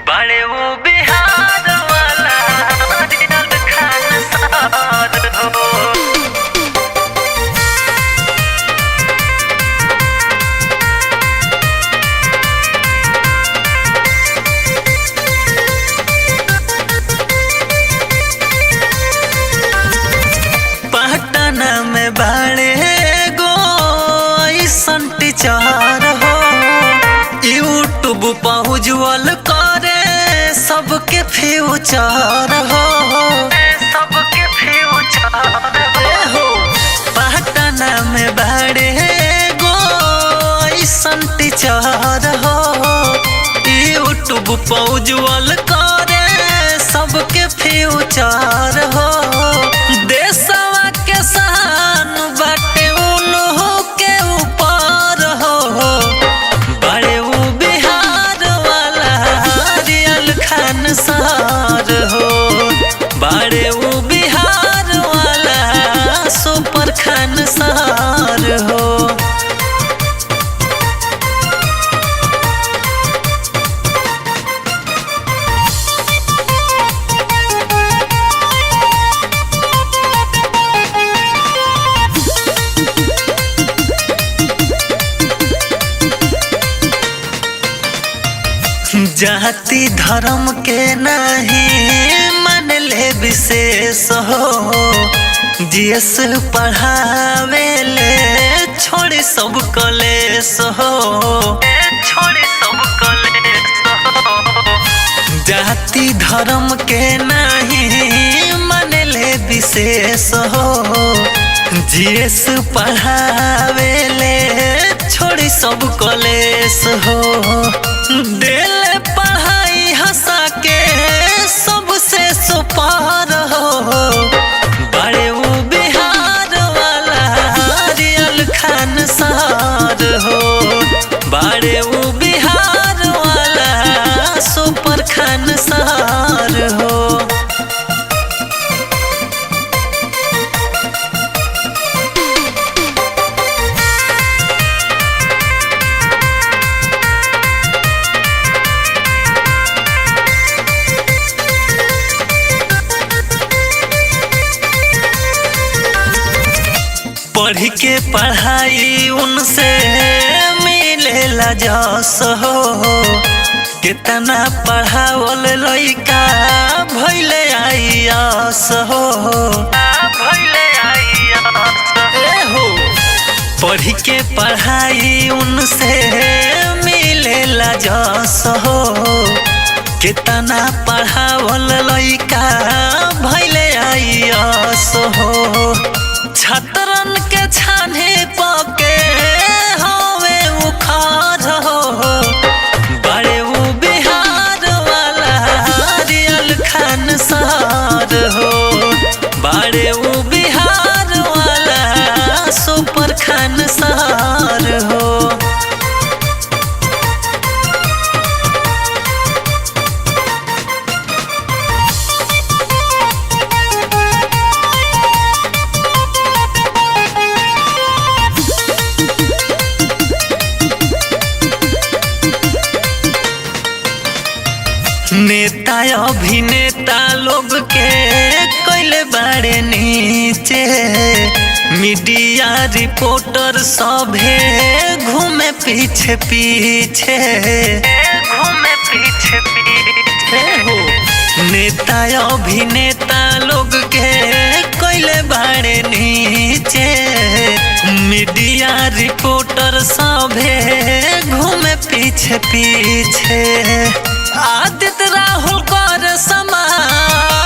बड़े वो बिहार वाला दिल खान सार हो। पटना में बड़े गो ऐसन टीचर हो, यूट्यूब पर उज्जवल करे सबके फ्यूचर हो, सबके फ्यूचर हो। पटना में बड़े गो ऐसन टीचर हो, यूट्यूब पर उज्जवल करे सबके फ्यूचर हो। देशवा के शान बाटे उन्हों के ऊपर हो, बड़े वो बिहार वाला रियल खान सार हो, बड़े वो बिहार वाला सुपर खान सार हो। जाति धर्म के नहीं मन ले विशेष हो, जीएस पढ़ावे ले छोड़ी सब कलेश हो, छोड़ी सब कलेश हो। जाति धर्म के नहीं मन ले विशेष हो, जीएस पढ़ावे ले छोड़ी सब कलेश हो। दिल पढ़ाई हंसा के सबसे सुपार हो, बड़े वो बिहार वाला रियल खान सार हो, बड़े वो बिहार वाला सुपर खान सार हो। पढ़ के पढ़ाई उनसे मिलेला जस हो, कितना पढ़ावल लइका भइले आईआस हो, भइले आईआस हो। पढ़ के पढ़ाई उनसे मिलेला जस हो, कितना पढ़ावल लइका भइले आईआस हो। छतरन के छाने पके हवे उखार हो, बड़े वो बिहार वाला रियल खान सार हो, बड़े वो बिहार वाला सुपर खान सार हो। नेता अभिनेता लोग के कोइले बड़े नीचे, मीडिया रिपोर्टर सभे घूमे पीछे पीछे, घूमे पीछे पीछे हो। नेता अभिनेता लोग के कोइले बड़े नीचे, मीडिया रिपोर्टर सभे घूमे पीछे पीछे। आदित्य राहुल कर समान